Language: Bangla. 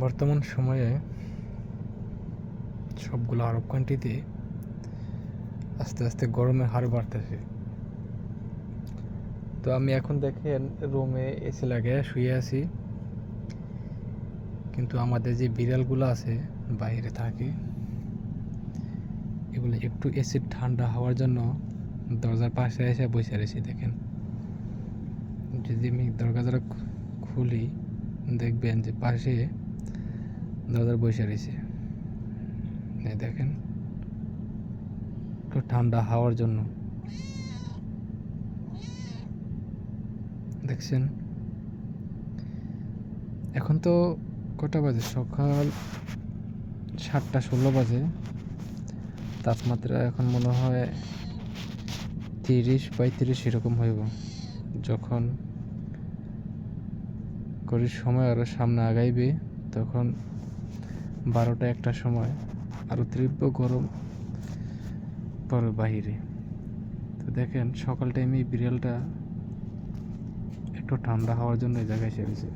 বর্তমান সময়ে সবগুলো আরব কান্ট্রিতে আস্তে আস্তে গরমের হার বাড়তেছে। তো আমি এখন দেখেন রুমে এসি লাগিয়ে শুয়ে আছি, কিন্তু আমাদের যে বিড়ালগুলো আছে বাইরে থাকে, এগুলো একটু এসির ঠান্ডা হওয়ার জন্য দরজার পাশে এসে বসে রয়েছে। দেখেন, যদি আমি দরজাটা খুলি দেখবেন যে পাশে দরজার বসে রয়েছে। দেখেন, একটু ঠান্ডা হাওয়ার জন্য। দেখছেন, এখন তো কটা বাজে? সকাল 7:16 বাজে। তাপমাত্রা এখন মনে হয় 30-35 এরকম হইব। যখন ঘড়ির সময় আরও সামনে আগাইবে, তখন 12টা-1টার সময় আরও তীব্র গরম পড়ে বাহিরে। তো দেখেন, সকাল টাইমে বিড়ালটা একটু ঠান্ডা হওয়ার জন্য এই জায়গায় এসে গেছে।